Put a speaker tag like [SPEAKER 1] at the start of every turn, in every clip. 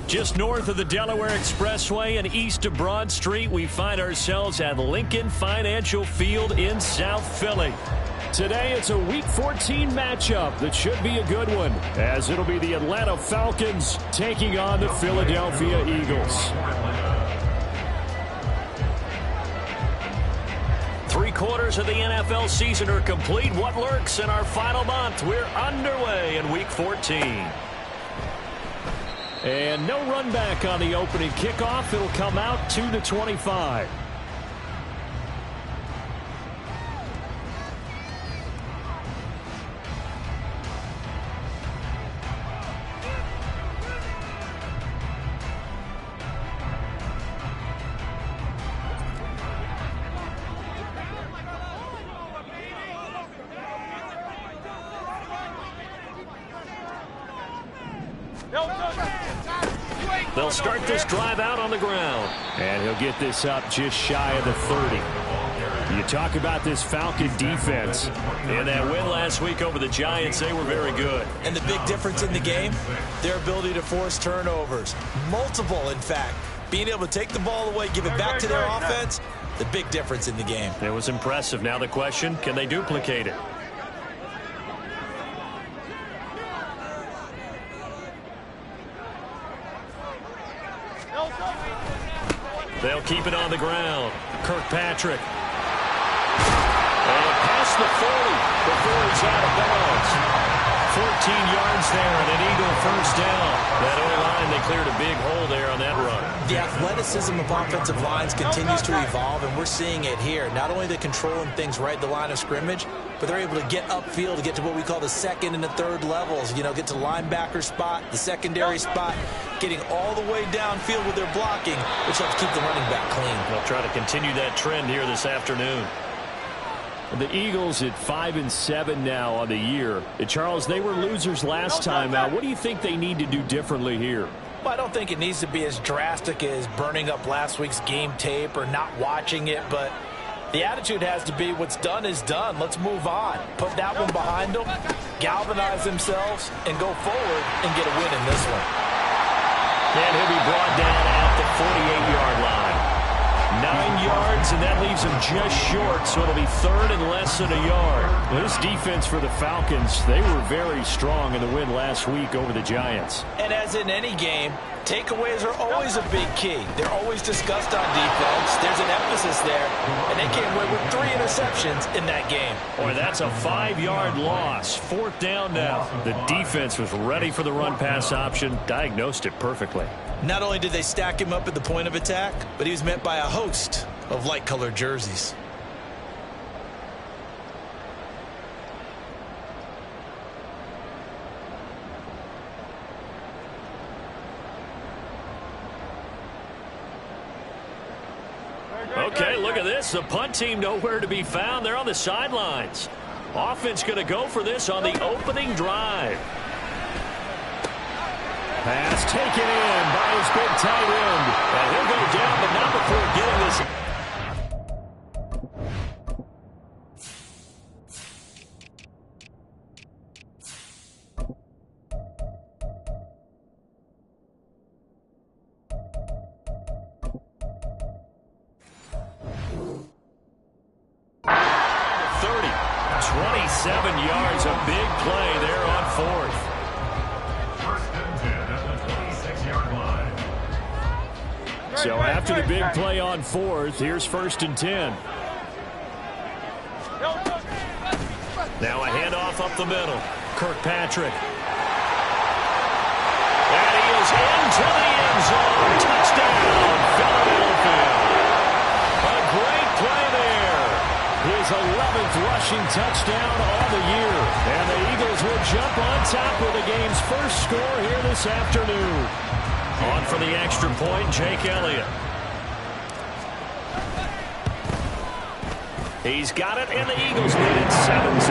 [SPEAKER 1] Just north of the Delaware Expressway and east of Broad Street, we find ourselves at Lincoln Financial Field in South Philly. Today, it's a Week 14 matchup that should be a good one, as it'll be the Atlanta Falcons taking on the Philadelphia Eagles. 3/4 of the NFL season are complete. What lurks in our final month? We're underway in Week 14. And no run back on the opening kickoff. It'll come out 2-25. They'll start this drive out on the ground. And he'll get this up just shy of the 30. You talk about this Falcon defense. In that win last week over the Giants, they were very good.
[SPEAKER 2] And the big difference in the game, their ability to force turnovers. Multiple, in fact. Being able to take the ball away, give it back to their offense, the big difference in the game.
[SPEAKER 1] It was impressive. Now the question, can they duplicate it? They'll keep it on the ground. Kirkpatrick. And past the 40 before he's out of bounds. 14 yards there and an Eagle first down. That O-line, they cleared a big hole there on that run.
[SPEAKER 2] The athleticism of offensive lines continues to evolve, and we're seeing it here. Not only are they controlling things right at the line of scrimmage, but they're able to get upfield to get to what we call the second and the third levels. You know, get to linebacker spot, the secondary spot, getting all the way downfield with their blocking, which helps keep the running back clean.
[SPEAKER 1] They'll try to continue that trend here this afternoon. The Eagles at 5-7 now on the year. Charles, they were losers last time out. What do you think they need to do differently here?
[SPEAKER 3] Well, I don't think it needs to be as drastic as burning up last week's game tape or not watching it, but the attitude has to be what's done is done. Let's move on. Put that one behind them, galvanize themselves, and go forward and get a win in this one.
[SPEAKER 1] And he'll be brought down at the 48-yard line. 9 yards, and that leaves him just short, so it'll be third and less than a yard. This defense for the Falcons, they were very strong in the win last week over the Giants.
[SPEAKER 3] And as in any game, takeaways are always a big key. They're always discussed on defense. There's an emphasis there, and they came away with 3 interceptions in that game.
[SPEAKER 1] Boy, that's a 5-yard loss. 4th down now. The defense was ready for the run-pass option, diagnosed it perfectly.
[SPEAKER 2] Not only did they stack him up at the point of attack, but he was met by a host of light-colored jerseys.
[SPEAKER 1] Okay, look at this. The punt team nowhere to be found. They're on the sidelines. Offense going to go for this on the opening drive. Pass taken in by his big tight end. And he'll go down, but not before getting this. .30, 27 yards, a big play there on 4th. So after the big play on 4th, here's 1st and 10. Now a handoff up the middle. Kirkpatrick. And he is into the end zone. Touchdown, Philadelphia. A great play there. His 11th rushing touchdown all the year. And the Eagles will jump on top of the game's first score here this afternoon. On for the extra point, Jake Elliott. He's got it, and the Eagles lead it 7-2.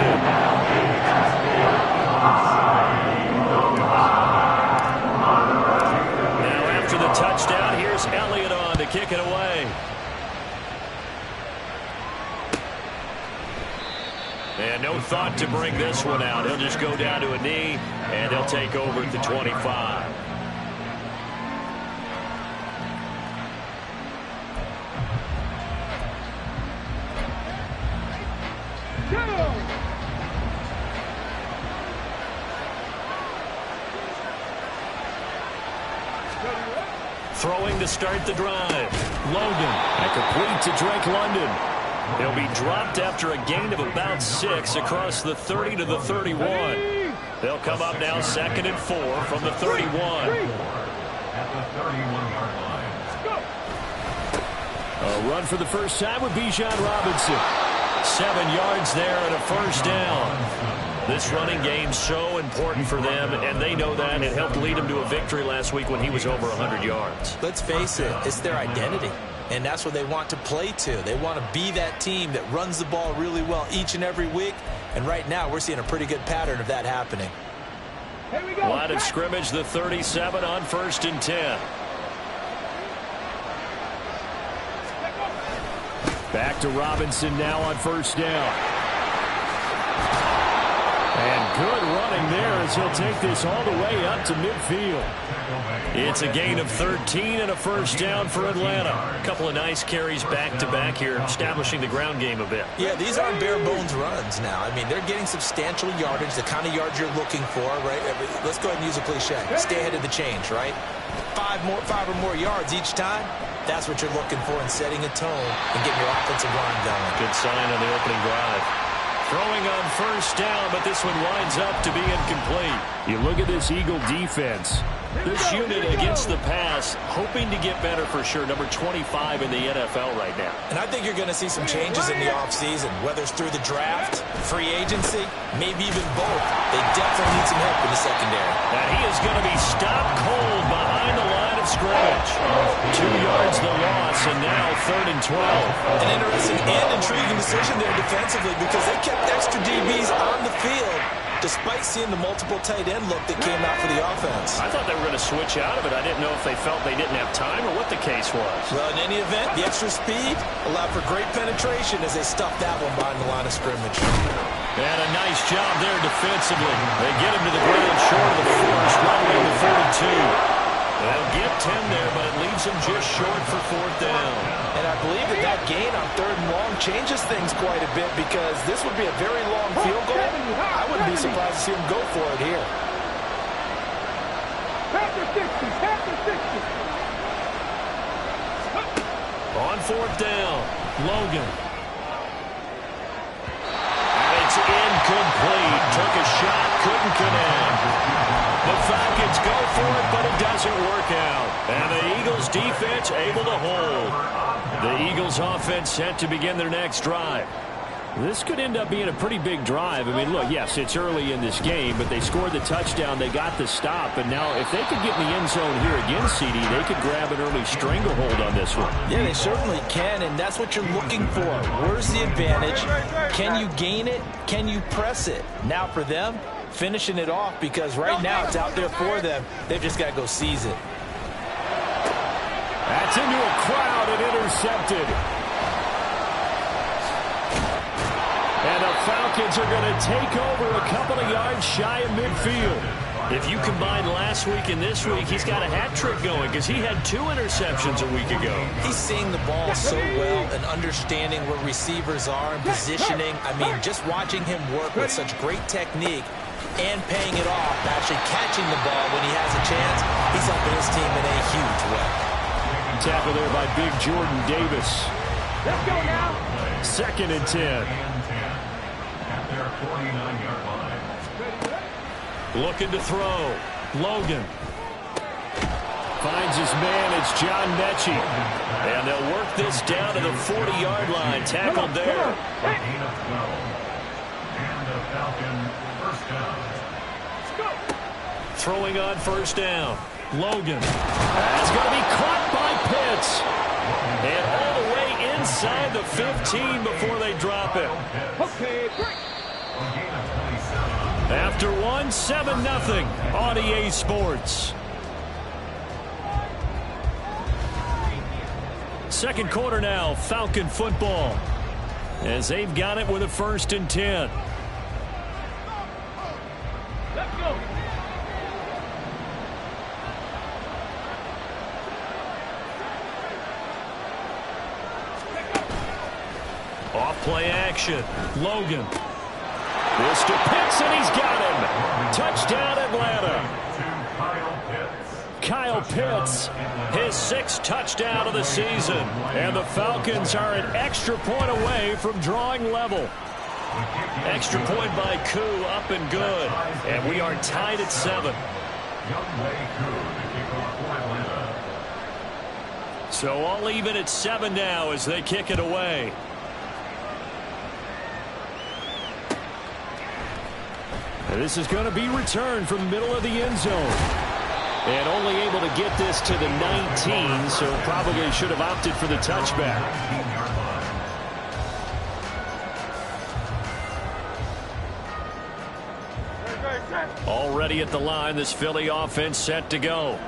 [SPEAKER 1] Now after the touchdown, here's Elliott on to kick it away. And no thought to bring this one out. He'll just go down to a knee, and he'll take over at the 25. Throwing to start the drive. Logan, and complete to Drake London. He'll be dropped after a gain of about 6 across the 30 to the 31. They'll come up now 2nd and 4 from the 31. A run for the first time with Bijan Robinson. 7 yards there and a first down. This running game so important for them, and they know that. It helped lead them to a victory last week when he was over 100 yards.
[SPEAKER 2] Let's face it, it's their identity. And that's what they want to play to. They want to be that team that runs the ball really well each and every week. And right now, we're seeing a pretty good pattern of that happening.
[SPEAKER 1] Line of scrimmage, the 37 on 1st and 10. Back to Robinson now on 1st down. And good running there as he'll take this all the way up to midfield. It's a gain of 13 and a first down for Atlanta. A couple of nice carries back-to-back here, establishing the ground game a bit.
[SPEAKER 2] Yeah, these aren't bare-bones runs now. I mean, they're getting substantial yardage, the kind of yards you're looking for, right? Let's go ahead and use a cliche. Stay ahead of the change, right? 5 or more yards each time. That's what you're looking for in setting a tone and getting your offensive line going.
[SPEAKER 1] Good sign on the opening drive. Throwing on first down, but this one winds up to be incomplete. You look at this Eagle defense. This unit against the pass, hoping to get better for sure. Number 25 in the NFL right now.
[SPEAKER 2] And I think you're going to see some changes in the offseason, whether it's through the draft, free agency, maybe even both. They definitely need some help in the secondary.
[SPEAKER 1] And he is going to be stopped cold behind the line of scrimmage. 2 yards the loss, and now 3rd and 12.
[SPEAKER 2] An interesting and intriguing decision there defensively because they kept extra DBs on the field despite seeing the multiple tight end look that came out for the offense.
[SPEAKER 1] I thought they were going to switch out of it. I didn't know if they felt they didn't have time or what the case was.
[SPEAKER 2] Well, in any event, the extra speed allowed for great penetration as they stuffed that one behind the line of scrimmage.
[SPEAKER 1] And a nice job there defensively. They get him to the ground short of the force, running in the 42. They'll get 10 there, but it leaves them just short for 4th down.
[SPEAKER 3] And I believe that gain on 3rd and long changes things quite a bit because this would be a very long field goal. I wouldn't be surprised to see him go for it here.
[SPEAKER 1] On 4th down, Logan. It's incomplete. Took a shot, couldn't connect. The Falcons go for it, but it doesn't work out. And the Eagles defense able to hold. The Eagles offense set to begin their next drive. This could end up being a pretty big drive. I mean, look, yes, it's early in this game, but they scored the touchdown. They got the stop. And now if they could get in the end zone here again, CD, they could grab an early stranglehold on this one.
[SPEAKER 3] Yeah, they certainly can, and that's what you're looking for. Where's the advantage? Can you gain it? Can you press it? Now for them, finishing it off because right now it's out there for them. They've just got to go seize it.
[SPEAKER 1] That's into a crowd and intercepted. And the Falcons are going to take over a couple of yards shy of midfield. If you combine last week and this week, he's got a hat trick going because he had 2 interceptions a week ago.
[SPEAKER 2] He's seeing the ball so well and understanding where receivers are and positioning. I mean, just watching him work with such great technique and paying it off, actually catching the ball when he has a chance, he's helping his team in a huge way.
[SPEAKER 1] Tackle there by Big Jordan Davis.
[SPEAKER 4] Let's go now.
[SPEAKER 1] 2nd and 10.
[SPEAKER 4] At their 49-yard line.
[SPEAKER 1] Looking to throw. Logan. Finds his man. It's John Mechie. And they'll work this down to the 40-yard line. Tackled there.
[SPEAKER 4] Gain of 12. And the Falcon first down.
[SPEAKER 1] Throwing on 1st down. Logan. That's going to be caught by Pitts. And all the way inside the 15 before they drop it.
[SPEAKER 5] Okay, break.
[SPEAKER 1] After one, 7-0 on EA Sports. Second quarter now, Falcon football, as they've got it with a 1st and 10.
[SPEAKER 5] Let's go.
[SPEAKER 1] Off play action. Logan. This to Pitts, and he's got him. Touchdown, Atlanta. Kyle Pitts, his 6th touchdown of the season. And the Falcons are an extra point away from drawing level. Extra point by Koo, up and good. And we are tied at 7. So all even at 7 now as they kick it away. And this is going to be returned from the middle of the end zone. And only able to get this to the 19, so probably should have opted for the touchback. Already at the line, this Philly offense set to go.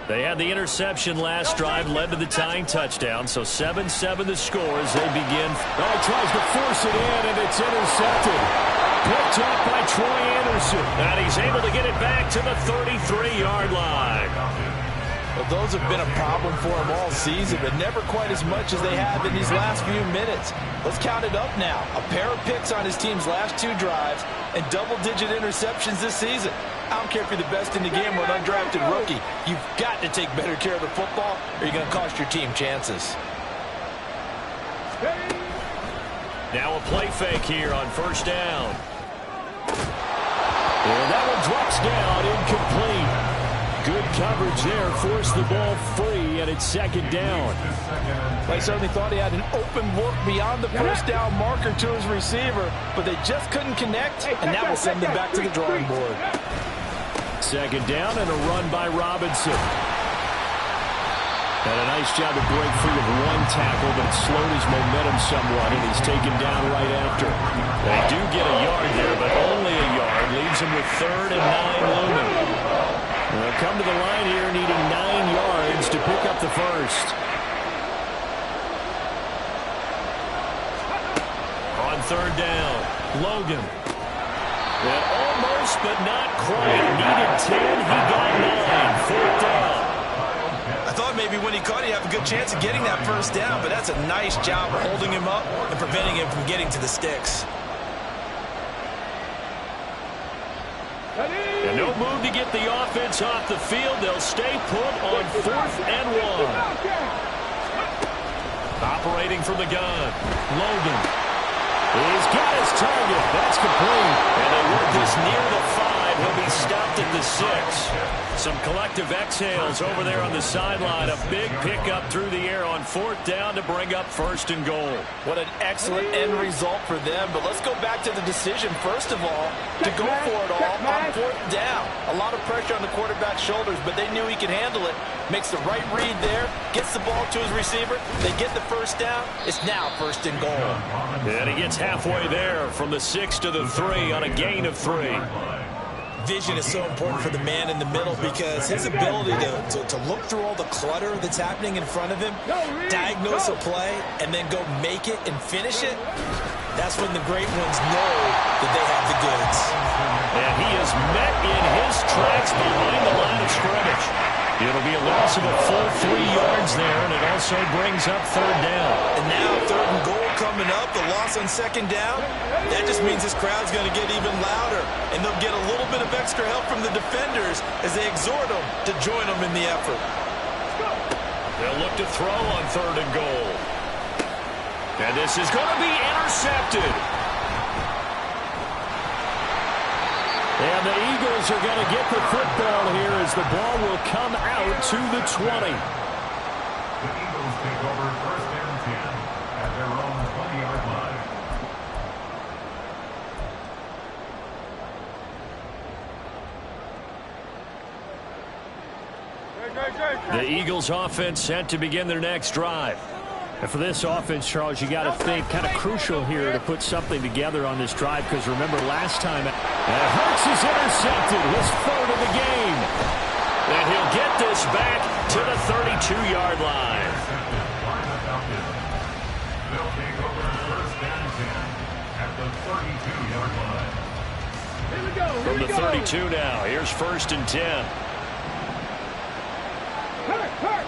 [SPEAKER 1] They had the interception last drive, led to the tying touchdown, so 7-7 the score as they begin. Oh, he tries to force it in, and it's intercepted. Picked up by Troy Anderson. And he's able to get it back to the 33-yard line.
[SPEAKER 3] Well, those have been a problem for him all season, but never quite as much as they have in these last few minutes. Let's count it up now. A pair of picks on his team's last 2 drives and double-digit interceptions this season. I don't care if you're the best in the game or an undrafted rookie. You've got to take better care of the football or you're going to cost your team chances.
[SPEAKER 1] Now a play fake here on 1st down. And that one drops down, incomplete. Good coverage there, forced the ball free, and it's 2nd down.
[SPEAKER 3] They certainly thought he had an open look beyond the 1st down marker to his receiver, but they just couldn't connect, and that will send them back to the drawing board.
[SPEAKER 1] 2nd down and a run by Robinson. And a nice job to break free of 1 tackle, but it slowed his momentum somewhat, and he's taken down right after. They do get a yard there, but only a yard. Leaves him with 3rd and 9 looming. They'll come to the line here needing 9 yards to pick up the 1st. On 3rd down, Logan. And almost, but not quite. Needed 10, he got 9. 4th down.
[SPEAKER 2] I thought maybe when he caught it, he'd have a good chance of getting that 1st down, but that's a nice job of holding him up and preventing him from getting to the sticks.
[SPEAKER 1] And no move to get the offense off the field. They'll stay put on 4th and 1. Operating from the gun, Logan. He's got his target. That's complete. And they work this near the 5. He'll be stopped at the 6. Some collective exhales over there on the sideline. A big pickup through the air on 4th down to bring up 1st and goal.
[SPEAKER 3] What an excellent end result for them. But let's go back to the decision, first of all, to go for it all on 4th down. A lot of pressure on the quarterback's shoulders, but they knew he could handle it. Makes the right read there, gets the ball to his receiver. They get the 1st down. It's now 1st and goal.
[SPEAKER 1] And he gets halfway there from the 6 to the 3 on a gain of 3.
[SPEAKER 2] Vision is so important for the man in the middle because his ability to look through all the clutter that's happening in front of him, diagnose a play, and then go make it and finish it, that's when the great ones know that they have the goods.
[SPEAKER 1] And he is met in his tracks behind the line of scrimmage. It'll be a loss of a full 3 yards there, and it also brings up 3rd down.
[SPEAKER 2] And now 3rd and goal coming up, the loss on 2nd down. That just means this crowd's going to get even louder, and they'll get a little bit of extra help from the defenders as they exhort them to join them in the effort.
[SPEAKER 1] They'll look to throw on 3rd and goal. And this is going to be intercepted. And the Eagles are going to get the football here as the ball will come out to the 20.
[SPEAKER 4] The Eagles take over 1st and 10 at their own 20-yard line.
[SPEAKER 1] The Eagles offense set to begin their next drive. And for this offense, Charles, you got to think kind of crucial here to put something together on this drive, because remember last time, Hurts is intercepted, his third of the game. And he'll get this back to the 32-yard line.
[SPEAKER 4] They'll take over first and 10 at the 32-yard line.
[SPEAKER 5] Here we go.
[SPEAKER 1] From the 32 now, here's first and 10.
[SPEAKER 5] Hurt.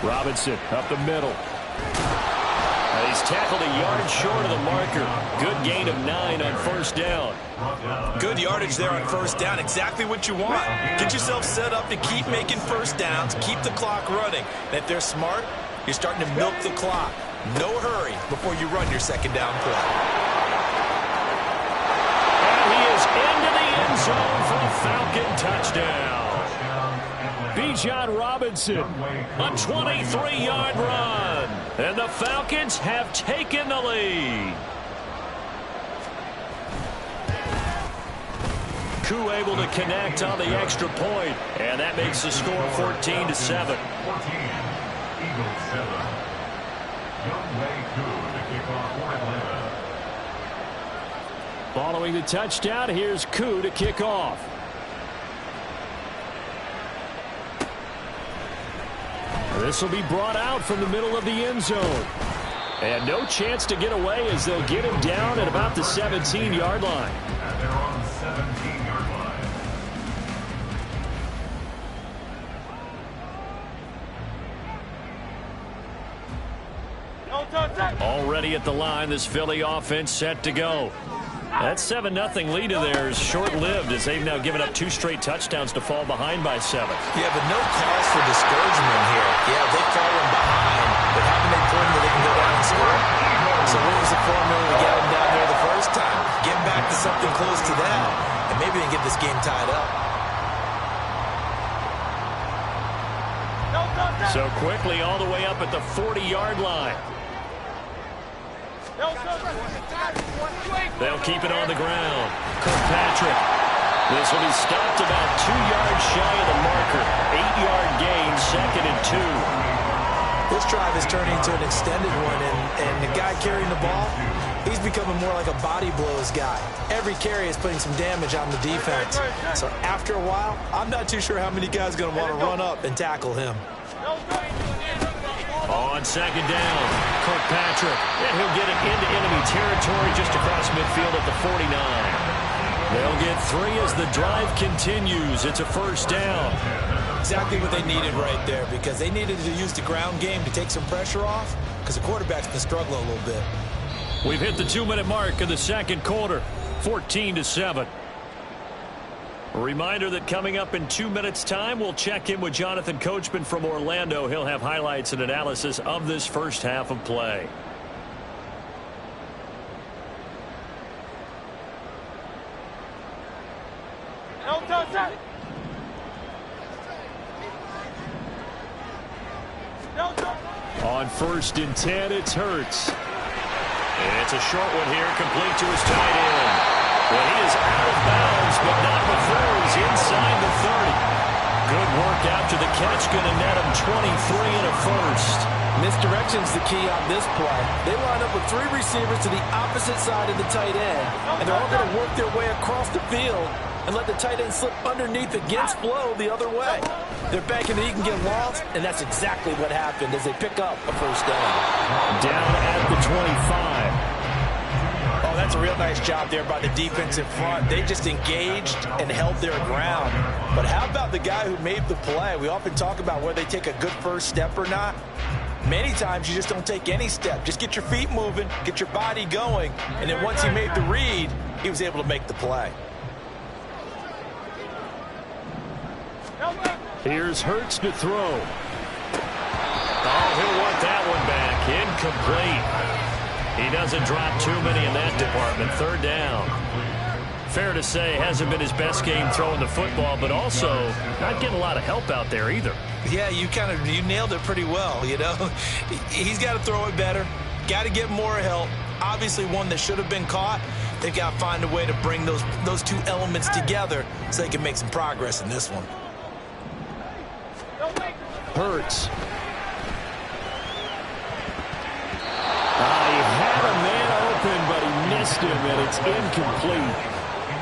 [SPEAKER 1] Robinson up the middle. And he's tackled a yard short of the marker. Good gain of 9 on first down.
[SPEAKER 2] Good yardage there on first down. Exactly what you want. Get yourself set up to keep making first downs, keep the clock running. And if they're smart, you're starting to milk the clock. No hurry before you run your second down play.
[SPEAKER 1] And he is into the end zone for a Falcon touchdown. Bijan Robinson, a 23-yard run. And the Falcons have taken the lead. Koo able to connect on the extra point, and that makes the score 14-7.
[SPEAKER 4] 14, Eagles 7. Youngway Koo to kick off for Atlanta.
[SPEAKER 1] Following the touchdown, here's Koo to kick off. This will be brought out from the middle of the end zone. And no chance to get away as they'll get him down at about the 17-yard line.
[SPEAKER 4] And they're on the 17-yard line.
[SPEAKER 1] Already at the line, this Philly offense set to go. That 7-0 lead of theirs short-lived as they've now given up 2 straight touchdowns to fall behind by 7.
[SPEAKER 2] Yeah, but no cause for discouragement here. Yeah, they've fallen behind, but haven't they proven that they can go down and score? So what was the formula to get them down there the first time? Get back to something close to that, and maybe they can get this game tied up.
[SPEAKER 1] So quickly all the way up at the 40-yard line. They'll keep it on the ground. Kirkpatrick. This will be stopped about 2 yards shy of the marker. 8-yard gain, 2nd and 2.
[SPEAKER 2] This drive is turning into an extended one, and the guy carrying the ball, he's becoming more like a body blows guy. Every carry is putting some damage on the defense. So after a while, I'm not too sure how many guys are going to want to run up and tackle him.
[SPEAKER 1] On second down, Kirkpatrick, and he'll get it into enemy territory just across midfield at the 49. They'll get 3 as the drive continues. It's a first down.
[SPEAKER 2] Exactly what they needed right there, because they needed to use the ground game to take some pressure off, because the quarterback's been struggling a little bit.
[SPEAKER 1] We've hit the 2-minute mark of the second quarter, 14-7. A reminder that coming up in 2 minutes' time, we'll check in with Jonathan Coachman from Orlando. He'll have highlights and analysis of this first half of play. On first and 10, it's Hurts. And it's a short one here, complete to his tight end. Well, he is out of bounds, but not before he's inside the 30. Good work after the catch, going to net him 23 and a first.
[SPEAKER 3] Misdirection's the key on this play. They line up with 3 receivers to the opposite side of the tight end, and they're all going to work their way across the field and let the tight end slip underneath against flow the other way. They're banking that he can get lost, and that's exactly what happened as they pick up a first down.
[SPEAKER 1] Down at the 25.
[SPEAKER 2] Oh, that's a real nice job there by the defense in front. They just engaged and held their ground. But how about the guy who made the play? We often talk about whether they take a good first step or not. Many times you just don't take any step. Just get your feet moving, get your body going, and then once he made the read, he was able to make the play.
[SPEAKER 1] Here's Hurts to throw. Oh, he'll want that one back. Incomplete. He doesn't drop too many in that department. Third down. Fair to say, hasn't been his best game throwing the football, but also not getting a lot of help out there either.
[SPEAKER 2] Yeah, you nailed it pretty well, you know. He's got to throw it better. Got to get more help. Obviously one that should have been caught. They've got to find a way to bring those 2 elements together so they can make some progress in this one.
[SPEAKER 1] Hurts. him, and it's incomplete.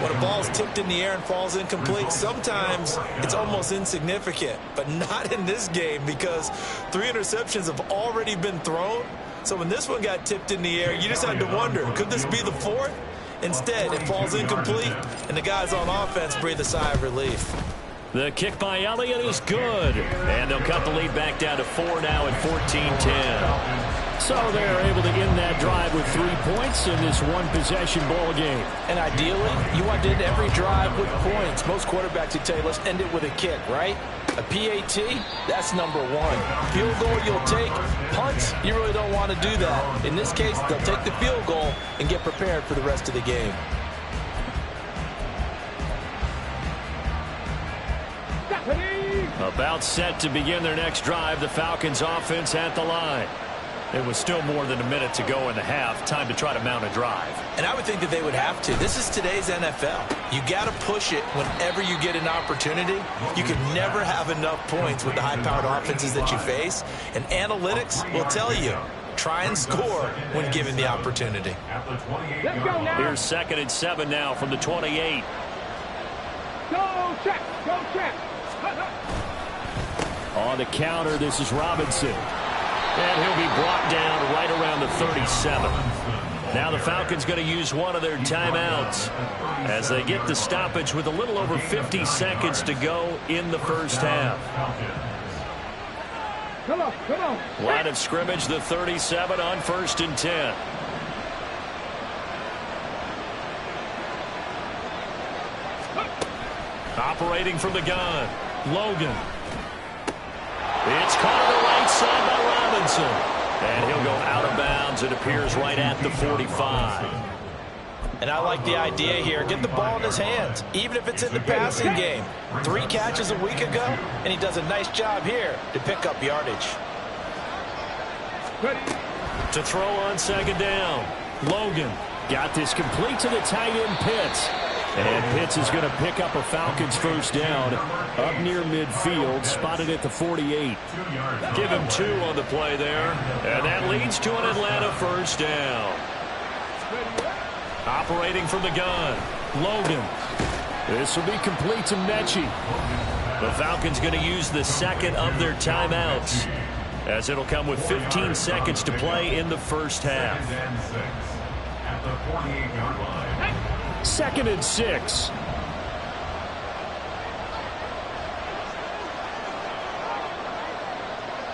[SPEAKER 2] When a ball's tipped in the air and falls incomplete, sometimes it's almost insignificant, but not in this game because 3 interceptions have already been thrown. So when this one got tipped in the air, you just had to wonder, could this be the 4th? Instead, it falls incomplete, and the guys on offense breathe a sigh of relief.
[SPEAKER 1] The kick by Elliott is good, and they'll cut the lead back down to 4 now at 14-10. So they're able to end that drive with 3 points in this one-possession ball game.
[SPEAKER 3] And ideally, you want to end every drive with points. Most quarterbacks would tell you, let's end it with a kick, right? A PAT, that's number 1. Field goal you'll take. Punts, you really don't want to do that. In this case, they'll take the field goal and get prepared for the rest of the game.
[SPEAKER 1] About set to begin their next drive, the Falcons offense at the line. It was still more than a minute to go in the half. Time to try to mount a drive.
[SPEAKER 2] And I would think that they would have to. This is today's NFL. You got to push it whenever you get an opportunity. You can never have enough points with the high-powered offenses that you face. And analytics will tell you, try and score when given the opportunity.
[SPEAKER 5] Let's go now.
[SPEAKER 1] Here's 2nd and 7 now from the 28.
[SPEAKER 5] Go check. Go check.
[SPEAKER 1] On the counter, this is Robinson. And he'll be brought down right around the 37. Now the Falcons going to use one of their timeouts as they get the stoppage with a little over 50 seconds to go in the first half.
[SPEAKER 5] Come on, come on.
[SPEAKER 1] Line of scrimmage, the 37 on 1st and 10. Operating from the gun, Logan. It's caught on the right side by Robinson. And he'll go out of bounds. It appears right at the 45.
[SPEAKER 3] And I like the idea here. Get the ball in his hands, even if it's in the passing game. 3 catches a week ago, and he does a nice job here to pick up yardage.
[SPEAKER 1] To throw on 2nd down, Logan got this complete to the tight end Pitts. And Pitts is going to pick up a Falcons first down up near midfield, spotted at the 48. Give him 2 on the play there. And that leads to an Atlanta first down. Operating from the gun, Logan. This will be complete to Mechie. The Falcons going to use the 2nd of their timeouts, as it'll come with 15 seconds to play in the first half.
[SPEAKER 4] At the 48-yard line.
[SPEAKER 1] 2nd and 6.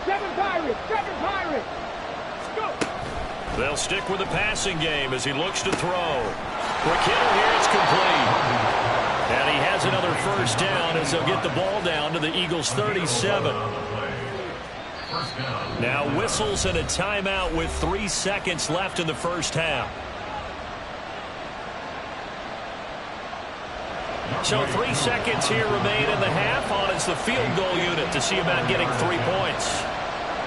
[SPEAKER 5] Seven Pirates. Go.
[SPEAKER 1] They'll stick with the passing game as he looks to throw. McKinnon here, it's complete. And he has another first down as they'll get the ball down to the Eagles' 37. Now whistles and a timeout with 3 seconds left in the first half. So 3 seconds here remain in the half. On is the field goal unit to see about getting 3 points.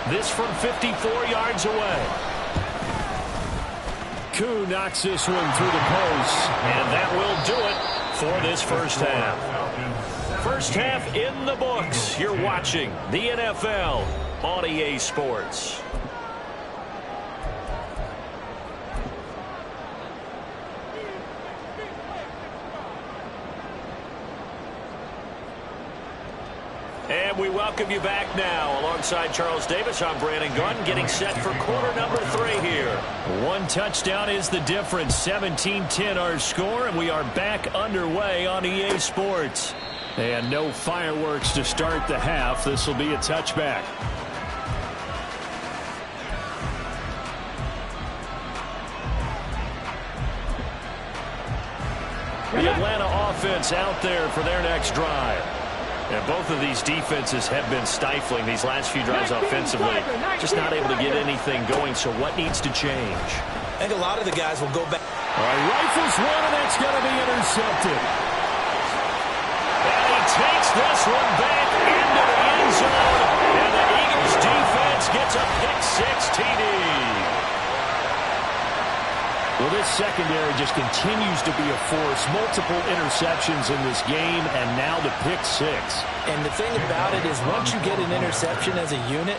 [SPEAKER 1] This from 54 yards away. Koo knocks this one through the post, and that will do it for this first half. First half in the books. You're watching the NFL on EA Sports. And we welcome you back now. Alongside Charles Davis, I'm Brandon Gunn, getting set for quarter number 3 here. 1 touchdown is the difference. 17-10 our score, and we are back underway on EA Sports. And no fireworks to start the half. This will be a touchback. The Atlanta offense out there for their next drive. And both of these defenses have been stifling these last few drives offensively. Just not able to get anything going, so what needs to change?
[SPEAKER 2] I think a lot of the guys will go back.
[SPEAKER 1] All right, rifles one, and it's going to be intercepted. And he takes this one back into the end zone. And the Eagles defense gets a pick-6 TD. Well, this secondary just continues to be a force. Multiple interceptions in this game, and now the pick-6.
[SPEAKER 3] And the thing about it is once you get an interception as a unit,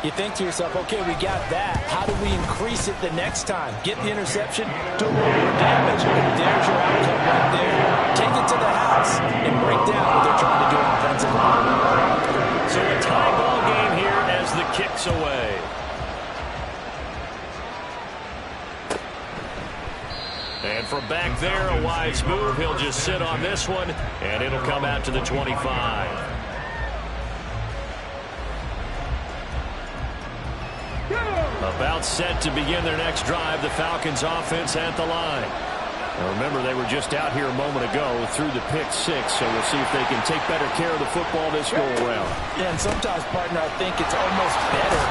[SPEAKER 3] You think to yourself, okay, we got that. How do we increase it the next time? Get the interception, do a little more damage, and there's your outcome right there. Take it to the house and break down what they're trying to do offensively.
[SPEAKER 1] So a tie ball game here as the kick's away. And from back there, a wise move. He'll just sit on this one, and it'll come out to the 25. About set to begin their next drive, the Falcons offense at the line. Now remember, they were just out here a moment ago through the pick six, so we'll see if they can take better care of the football this go-around.
[SPEAKER 3] Yeah, and sometimes, partner, I think it's almost better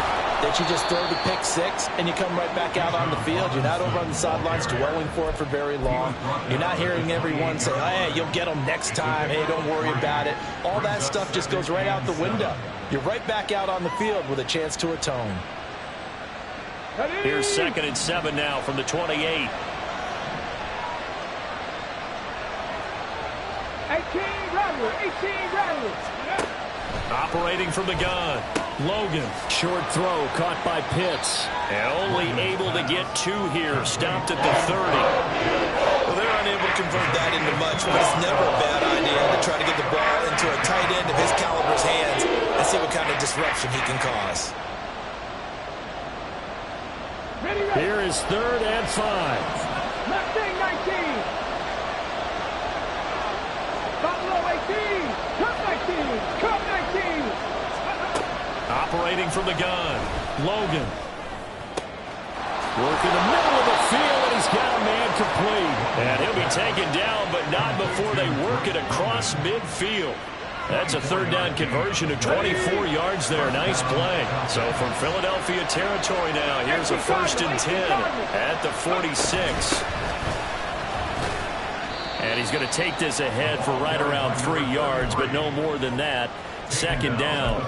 [SPEAKER 3] that you just throw the pick six and you come right back out on the field. You're not over on the sidelines dwelling for it for very long. You're not hearing everyone say, hey, you'll get them next time. Hey, don't worry about it. All that stuff just goes right out the window. You're right back out on the field with a chance to atone.
[SPEAKER 1] Here's 2nd and 7 now from the 28.
[SPEAKER 5] 18 rattlers.
[SPEAKER 1] Operating from the gun. Logan, short throw caught by Pitts. And only able to get 2 here. Stopped at the 30.
[SPEAKER 2] Well, they're unable to convert that into much, but it's never a bad idea to try to get the ball into a tight end of his caliber's hands and see what kind of disruption he can cause.
[SPEAKER 1] Here is 3rd and 5.
[SPEAKER 5] Mustang 19. Buffalo 18. Cup 19. Cup 19.
[SPEAKER 1] Operating from the gun. Logan. Working the middle of the field, and he's got a man complete. And he'll be taken down, but not before they work it across midfield. That's a 3rd down conversion of 24 yards there. Nice play. So from Philadelphia territory now, here's a 1st and 10 at the 46. And he's going to take this ahead for right around 3 yards, but no more than that. 2nd down.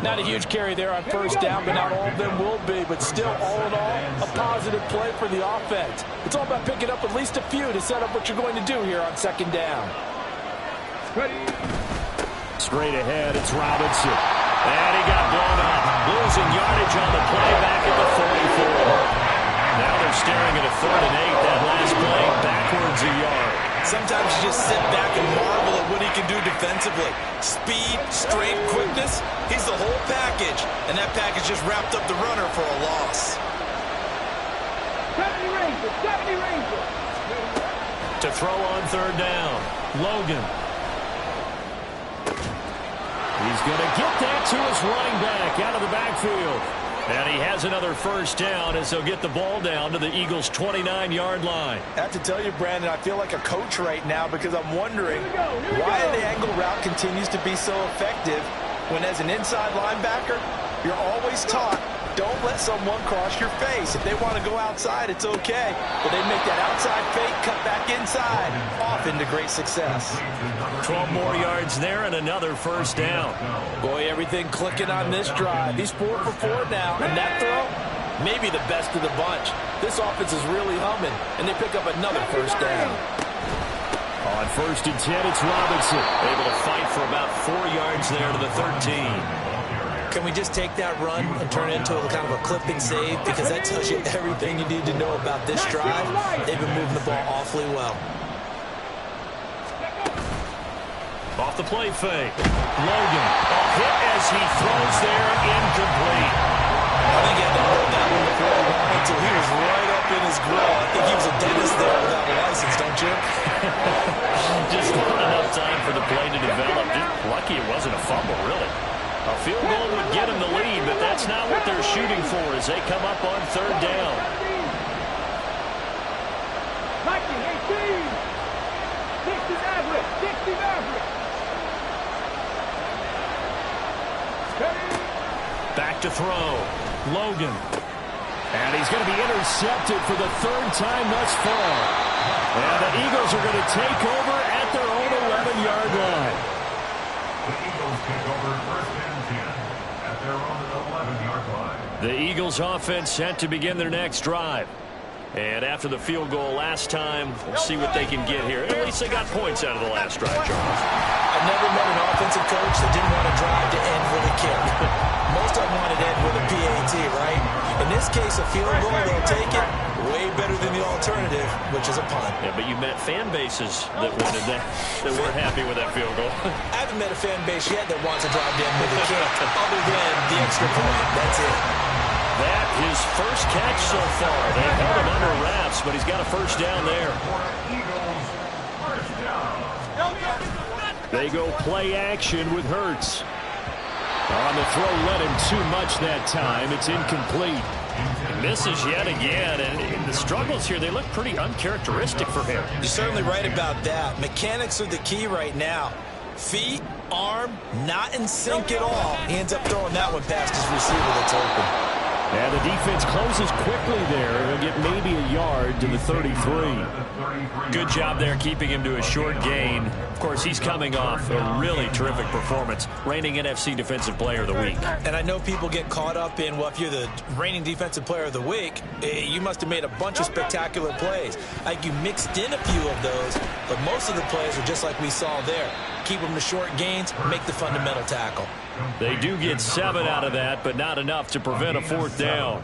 [SPEAKER 3] Not a huge carry there on 1st down, but not all of them will be. But still, all in all, a positive play for the offense. It's all about picking up at least a few to set up what you're going to do here on 2nd down.
[SPEAKER 1] Straight ahead, it's Robinson. And he got blown up. Losing yardage on the play back at the 44. Now they're staring at a 3rd and 8. That last play backwards a yard.
[SPEAKER 2] Sometimes you just sit back and marvel at what he can do defensively. Speed, strength, quickness, he's the whole package. And that package just wrapped up the runner for a loss.
[SPEAKER 5] 70 Rangers.
[SPEAKER 1] To throw on 3rd down, Logan. He's going to get that to his running back out of the backfield. And he has another 1st down as they'll get the ball down to the Eagles' 29-yard line.
[SPEAKER 3] I have to tell you, Brandon, I feel like a coach right now because I'm wondering why the angle route continues to be so effective when as an inside linebacker, you're always taught, don't let someone cross your face. If they want to go outside, it's okay. But they make that outside fake, cut back inside, off into great success.
[SPEAKER 1] 12 more yards there and another 1st down.
[SPEAKER 3] Boy, everything clicking on this drive. He's 4 for 4 now, and that throw, maybe the best of the bunch. This offense is really humming, and they pick up another 1st down.
[SPEAKER 1] On 1st and 10, it's Robinson. Able to fight for about 4 yards there to the 13.
[SPEAKER 2] Can we just take that run and turn it into a kind of a clip and save? Because that tells you everything you need to know about this drive. They've been moving the ball awfully well.
[SPEAKER 1] Off the play fake. Logan. A hit as he throws there, incomplete.
[SPEAKER 2] I think he had to hold that one before he went until he was right up in his grill. I think he was a dentist there without a license, don't you?
[SPEAKER 1] Just not enough time for the play to develop. Just lucky it wasn't a fumble, really. A field goal would get him the lead, but that's not what they're shooting for as they come up on 3rd down.
[SPEAKER 5] 19, 18. 60 average.
[SPEAKER 1] Back to throw. Logan. And he's going to be intercepted for the 3rd time thus far. And the Eagles are going to take over at their own 11-yard line.
[SPEAKER 4] The Eagles take over 1st and 10 at their own 11-yard line.
[SPEAKER 1] The Eagles offense set to begin their next drive. And after the field goal last time, we'll see what they can get here. At least they got points out of the last drive, Charles.
[SPEAKER 2] I've never met an offensive coach that didn't want a drive to end with a kick. most of them want it end with a PAT, right? In this case, a field goal, they'll take it. Way better than the alternative, which is a punt.
[SPEAKER 1] Yeah, but you met fan bases that wanted that weren't happy with that field goal.
[SPEAKER 2] I haven't met a fan base yet that wants to drive in with a kick other than the extra point. That's it.
[SPEAKER 1] That his first catch so far. They held him under wraps, but he's got a first down there. They go play action with Hurts. On the throw, led him too much that time. It's incomplete. He misses yet again, and the struggles here, they look pretty uncharacteristic for him.
[SPEAKER 2] You're certainly right about that. Mechanics are the key right now. Feet, arm, not in sync at all. He ends up throwing that one past his receiver that's open.
[SPEAKER 1] And the defense closes quickly there. He'll get maybe a yard to the 33. Good job there keeping him to a short gain. Of course, he's coming off a really terrific performance, reigning NFC Defensive Player of the Week.
[SPEAKER 2] And I know people get caught up in, well, if you're the reigning Defensive Player of the Week, you must have made a bunch of spectacular plays. I think you mixed in a few of those, but most of the plays are just like we saw there. Keep them to short gains, make the fundamental tackle.
[SPEAKER 1] They do get 7 out of that, but not enough to prevent a fourth down.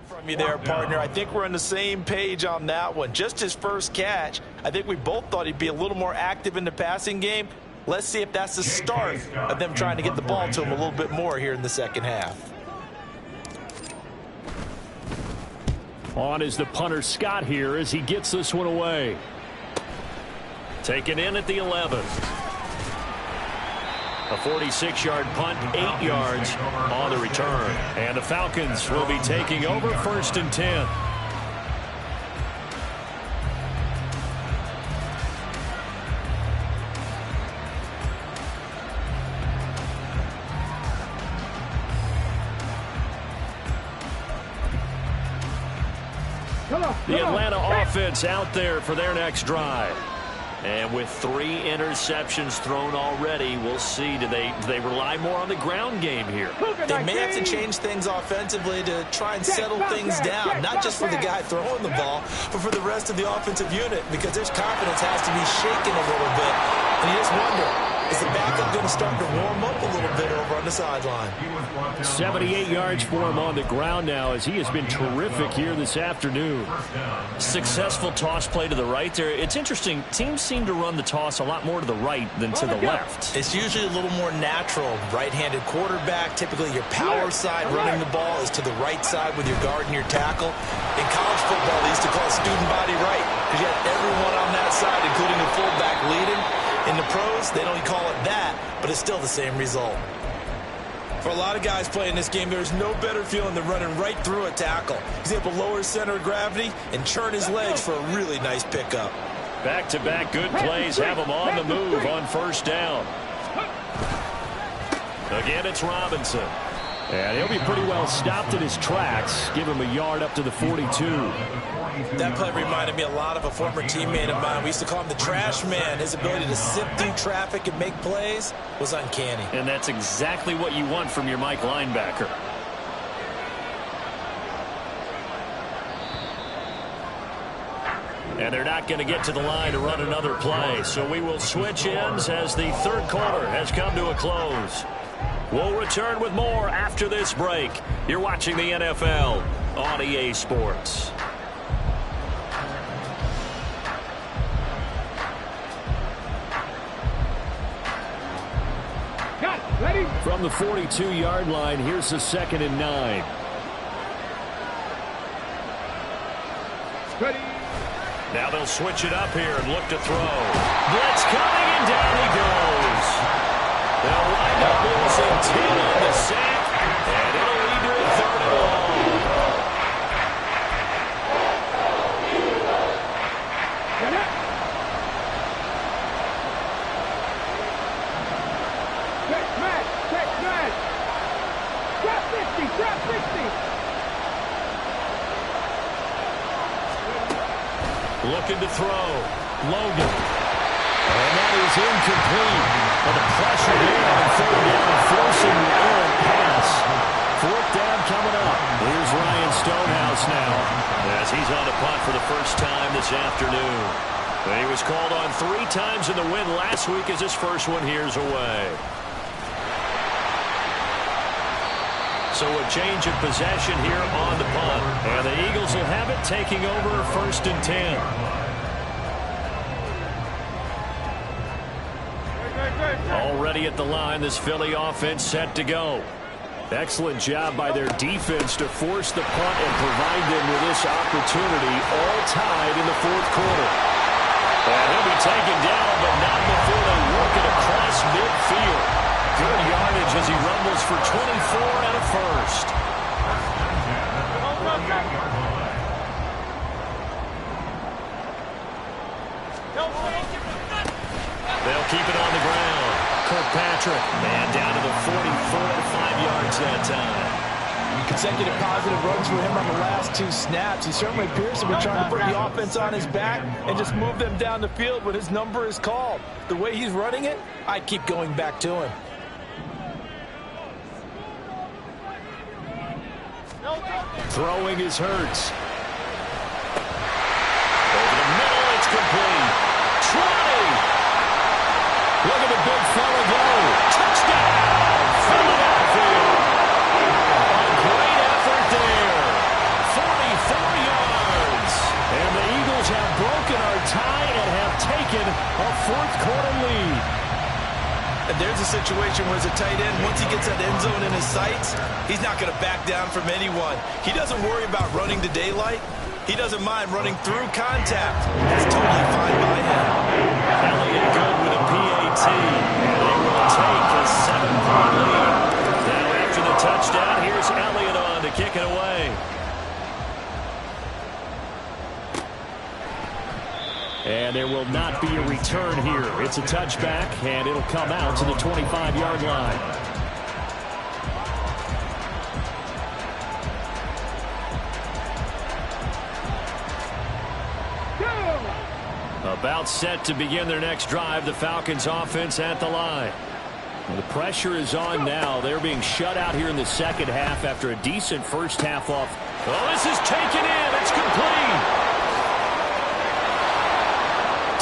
[SPEAKER 3] From you there, partner. I think we're on the same page on that one. Just his first catch. I think we both thought he'd be a little more active in the passing game. Let's see if that's the start of them trying to get the ball to him a little bit more here in the second half.
[SPEAKER 1] On is the punter Scott here as he gets this one away. Taken in at the 11. A 46-yard punt, 8 yards on the return. And the Falcons will be taking over 1st and 10. The Atlanta offense out there for their next drive. And with 3 interceptions thrown already, we'll see. Do they rely more on the ground game here?
[SPEAKER 2] They may have to change things offensively to try and settle things down, not just for the guy throwing the ball, but for the rest of the offensive unit, because their confidence has to be shaken a little bit. And you just wonder, is the backup going to start to warm up a little bit over on the sideline?
[SPEAKER 1] 78 yards for him on the ground now as he has been terrific here this afternoon. Successful toss play to the right there. It's interesting. Teams seem to run the toss a lot more to the right than to the left.
[SPEAKER 2] It's usually a little more natural. Right-handed quarterback, typically your power side running the ball is to the right side with your guard and your tackle. In college football, they used to call student body right because you had everyone on that side, including the fullback, leading. In the pros, they don't call it that, but it's still the same result. For a lot of guys playing this game, there's no better feeling than running right through a tackle. He's able to lower his center of gravity and churn his legs for a really nice pickup.
[SPEAKER 1] Back-to-back good plays have him on the move on 1st down. Again, it's Robinson. And he'll be pretty well stopped in his tracks. Give him a yard up to the 42.
[SPEAKER 2] That play reminded me a lot of a former teammate of mine. We used to call him the trash man. His ability to sift through traffic and make plays was uncanny.
[SPEAKER 1] And that's exactly what you want from your Mike linebacker. And they're not going to get to the line to run another play. So we will switch ends as the 3rd quarter has come to a close. We'll return with more after this break. You're watching the NFL on EA Sports.
[SPEAKER 5] Ready?
[SPEAKER 1] From the 42-yard line, here's the 2nd and 9. Now they'll switch it up here and look to throw. Blitz coming, and down he goes. They'll wind up losing 10 on the sack, and it'll lead to a 3rd and long.
[SPEAKER 5] Drop 60.
[SPEAKER 1] Looking to throw. Logan. And that is incomplete. But the pressure there on 3rd down, forcing the errant pass. 4th down coming up. Here's Ryan Stonehouse now, as he's on the punt for the first time this afternoon. And he was called on 3 times in the win last week as his first one here's away. So a change of possession here on the punt. And the Eagles will have it, taking over 1st and 10. Already at the line, this Philly offense set to go. Excellent job by their defense to force the punt and provide them with this opportunity, all tied in the 4th quarter. And he'll be taken down, but not before they work it across midfield. Good yardage as he rumbles for 24 and a first. They'll keep it on the ground. Kirkpatrick, man, down to the 44, 5 yards that time.
[SPEAKER 3] Consecutive positive runs for him on the last 2 snaps. He certainly appears to be trying to put the offense on his back and just move them down the field when his number is called. The way he's running it, I keep going back to him.
[SPEAKER 1] Throwing is Hurts. Over the middle, it's complete. 20. Look at the big fella go. Touchdown, Philadelphia. A great effort there. 44 yards. And the Eagles have broken our tie and have taken a 4th quarter lead.
[SPEAKER 2] And there's a situation where as a tight end, once he gets that end zone in his sights, he's not going to back down from anyone. He doesn't worry about running to daylight. He doesn't mind running through contact. That's totally fine by him.
[SPEAKER 1] Elliott good with a PAT. And they will take a 7-point lead. Now after the touchdown, here's Elliott on to kick it away. And there will not be a return here. It's a touchback, and it'll come out to the 25-yard line. About set to begin their next drive, the Falcons offense at the line. And the pressure is on now. They're being shut out here in the 2nd half after a decent first half off. Oh, this is taken in. It's complete.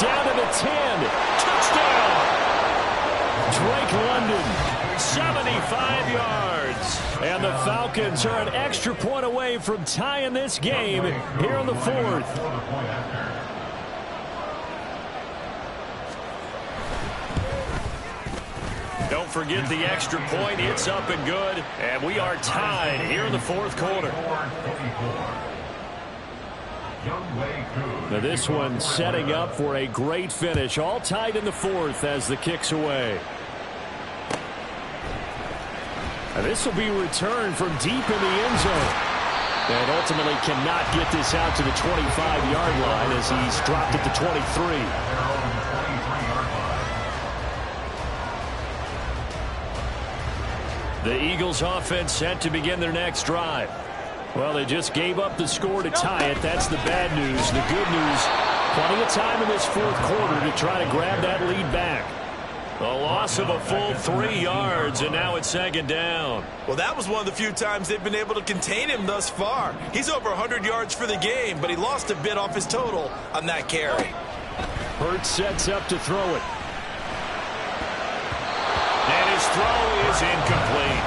[SPEAKER 1] Down to the 10. Touchdown. Drake London, 75 yards. And the Falcons are an extra point away from tying this game here in the 4th. Don't forget the extra point. It's up and good. And we are tied here in the 4th quarter. Now this one setting up for a great finish. All tied in the 4th as the kick's away. And this will be returned from deep in the end zone. And ultimately cannot get this out to the 25-yard line as he's dropped at the 23. The Eagles offense set to begin their next drive. Well, they just gave up the score to tie it. That's the bad news. The good news, plenty of time in this 4th quarter to try to grab that lead back. A loss of a full 3 yards, and now it's 2nd down.
[SPEAKER 2] Well, that was one of the few times they've been able to contain him thus far. He's over 100 yards for the game, but he lost a bit off his total on that carry.
[SPEAKER 1] Hurts sets up to throw it. And his throw is incomplete.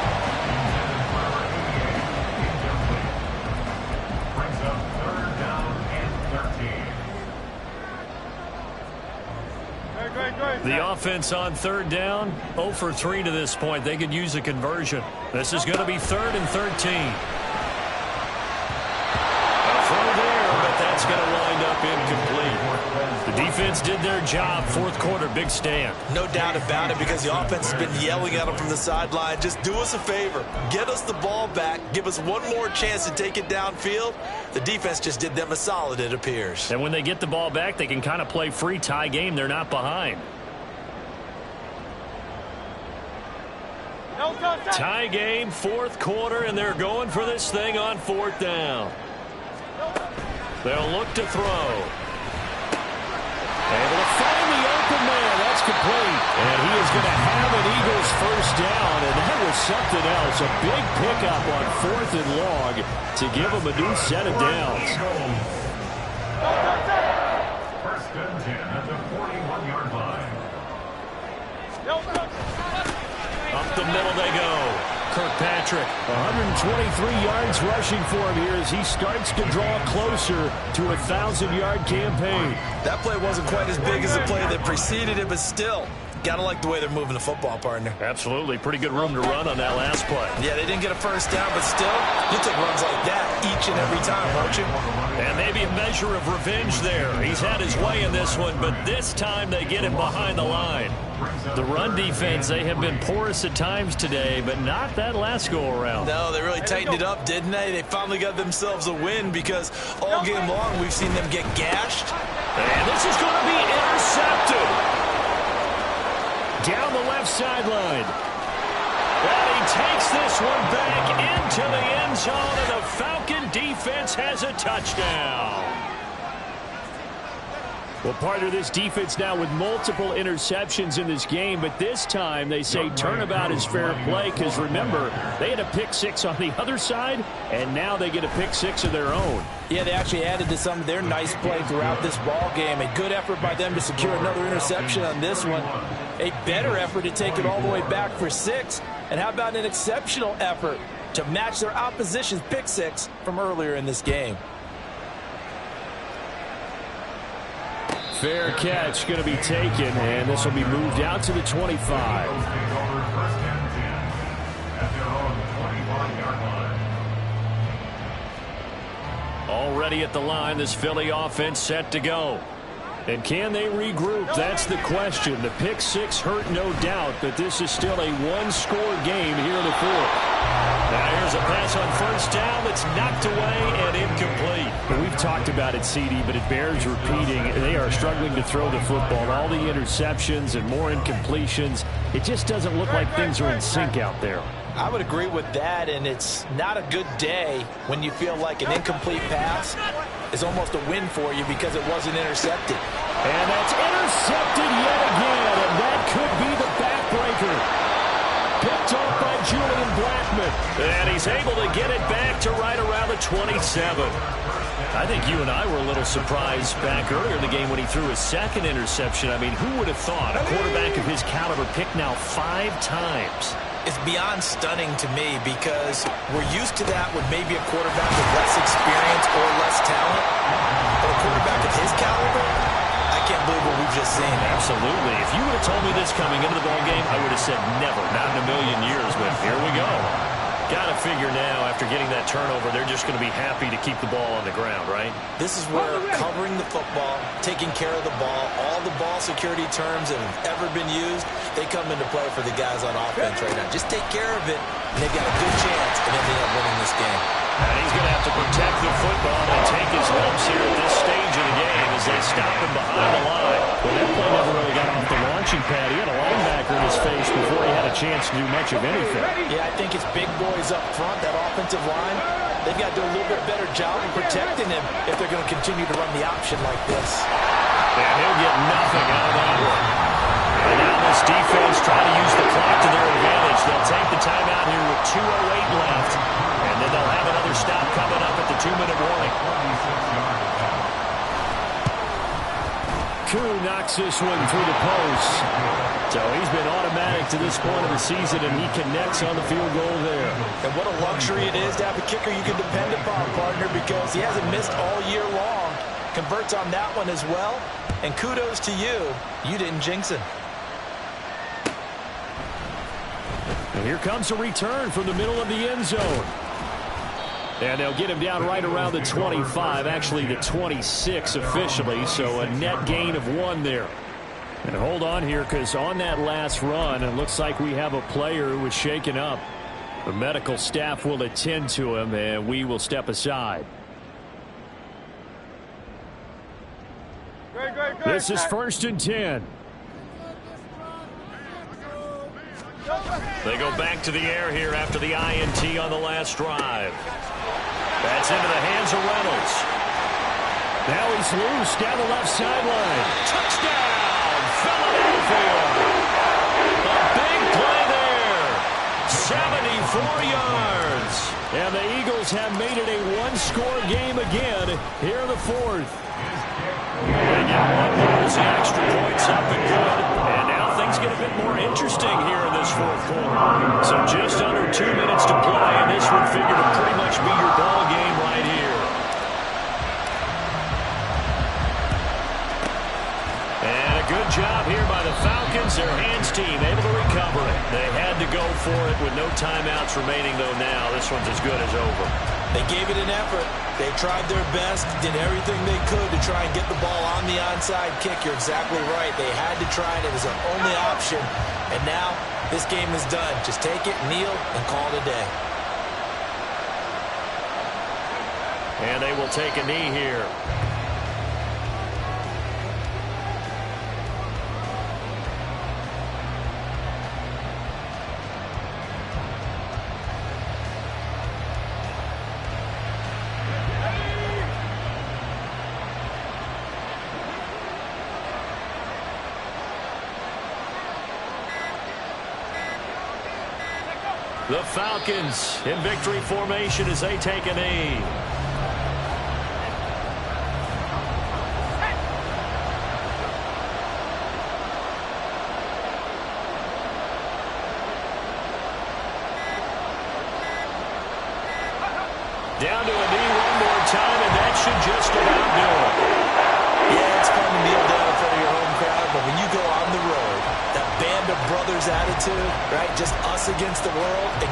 [SPEAKER 4] Brings up 3rd down and 13.
[SPEAKER 1] The offense on 3rd down, 0 for 3 to this point. They could use a conversion. This is going to be 3rd and 13. A throw there, but that's going to wind up incomplete. defense did their job. Fourth quarter, big stand.
[SPEAKER 2] No doubt about it, because the offense has been yelling at them from the sideline. Just do us a favor. Get us the ball back. Give us one more chance to take it downfield. The defense just did them a solid, it appears.
[SPEAKER 1] And when they get the ball back, they can kind of play free tie game. They're not behind. Tie game, fourth quarter, and they're going for this thing on fourth down. They'll look to throw. Able to find the open man. That's complete. And he is going to have an Eagles first down, and that was something else. A big pickup on fourth and long to give them a new set of downs.
[SPEAKER 4] First and 10 at the 41-yard line.
[SPEAKER 1] Up the middle they go. Kirkpatrick, 123 yards rushing for him here as he starts to draw closer to a 1,000-yard campaign.
[SPEAKER 2] That play wasn't quite as big as the play that preceded it, but still, gotta like the way they're moving the football, partner.
[SPEAKER 1] Absolutely. Pretty good room to run on that last play.
[SPEAKER 2] Yeah, they didn't get a first down, but still, you take runs like that each and every time, won't you?
[SPEAKER 1] And maybe a measure of revenge there. He's had his way in this one, but this time they get him behind the line. The run defense, they have been porous at times today, but not that last go-around.
[SPEAKER 2] No, they really tightened it up, didn't they? They finally got themselves a win, because all game long we've seen them get gashed.
[SPEAKER 1] And this is going to be intercepted. Down the left sideline. And he takes this one back into the end zone, and the Falcon defense has a touchdown. Well, part of this defense now with multiple interceptions in this game, but this time they say turnabout is fair play, because remember, they had a pick six on the other side, and now they get a pick six of their own.
[SPEAKER 3] Yeah, they actually added to some of their nice play throughout this ball game. A good effort by them to secure another interception on this one. A better effort to take it all the way back for 6. And how about an exceptional effort to match their opposition's pick six from earlier in this game?
[SPEAKER 1] Fair catch going to be taken, and this will be moved out to the 25. Already at the line, this Philly offense set to go. And can they regroup? That's the question. The pick six hurt, no doubt, but this is still a one-score game here in the fourth. Now here's a pass on first down that's knocked away and incomplete. But we've talked about it, CD, but it bears repeating. They are struggling to throw the football. All the interceptions and more incompletions. It just doesn't look like things are in sync out there.
[SPEAKER 3] I would agree with that, and it's not a good day when you feel like an incomplete pass is almost a win for you because it wasn't intercepted.
[SPEAKER 1] And that's intercepted yet again, and that could be the backbreaker. Picked off by Julian Blackmon, and he's able to get it back to right around the 27. I think you and I were a little surprised back earlier in the game when he threw his second interception. I mean, who would have thought a quarterback of his caliber picked now 5 times?
[SPEAKER 2] It's beyond stunning to me, because we're used to that with maybe a quarterback with less experience or less talent. But a quarterback of his caliber, I can't believe what we've just seen.
[SPEAKER 1] Absolutely. If you would have told me this coming into the ballgame, I would have said never, not in a million years, but here we go. Got to figure now, after getting that turnover, they're just going to be happy to keep the ball on the ground, right?
[SPEAKER 2] This is where covering the football, taking care of the ball, all the ball security terms that have ever been used, they come into play for the guys on offense right now. Just take care of it, and they've got a good chance of ending up winning this game.
[SPEAKER 1] And he's going to have to protect the football and take his lumps here at this stage of the game as they stop him behind the line. Well, that play never really got off the launching pad. He had a linebacker in his face before he had a chance to do much of anything.
[SPEAKER 3] Yeah, I think it's big boys up front, that offensive line. They've got to do a little bit better job of protecting him if they're going to continue to run the option like this.
[SPEAKER 1] And he'll get nothing out of that one. And now this defense trying to use the clock to their advantage. They'll take the timeout here with 2:08 left. And then they'll have another stop coming up at the 2-minute warning. Koo knocks this one through the post. So he's been automatic to this point of the season, and he connects on the field goal there.
[SPEAKER 3] And what a luxury it is to have a kicker you can depend upon, partner, because he hasn't missed all year long. Converts on that one as well. And kudos to you. You didn't jinx him.
[SPEAKER 1] And here comes a return from the middle of the end zone. And they'll get him down right around the 25, actually the 26 officially, so a net gain of 1 there. And hold on here, because on that last run, it looks like we have a player who was shaken up. The medical staff will attend to him, and we will step aside. This is 1st and 10. They go back to the air here after the INT on the last drive. That's into the hands of Reynolds. Now he's loose down the left sideline. Touchdown, Philadelphia. A big play there. 74 yards. And the Eagles have made it a one-score game again here in the 4th. They get one more. The extra points up and good. And now things get a bit more interesting here in this 4th quarter. So just under 2 minutes to play, and this would figure to pretty much be your ball game right here. And a good job here by the Falcons. Their hands team able to recover it. They had to go for it with no timeouts remaining, though now this one's as good as over.
[SPEAKER 2] They gave it an effort. They tried their best, did everything they could to try and get the ball on the onside kick. You're exactly right. They had to try it. It was their only option. And now this game is done. Just take it, kneel, and call it a day.
[SPEAKER 1] And they will take a knee here. The Falcons in victory formation as they take a knee. Down to a knee one more time, and that should just about do it.
[SPEAKER 2] Yeah, it's fun to kneel down in front of your home crowd, but when you go on the road, that band of brothers attitude, right, just us against the world, and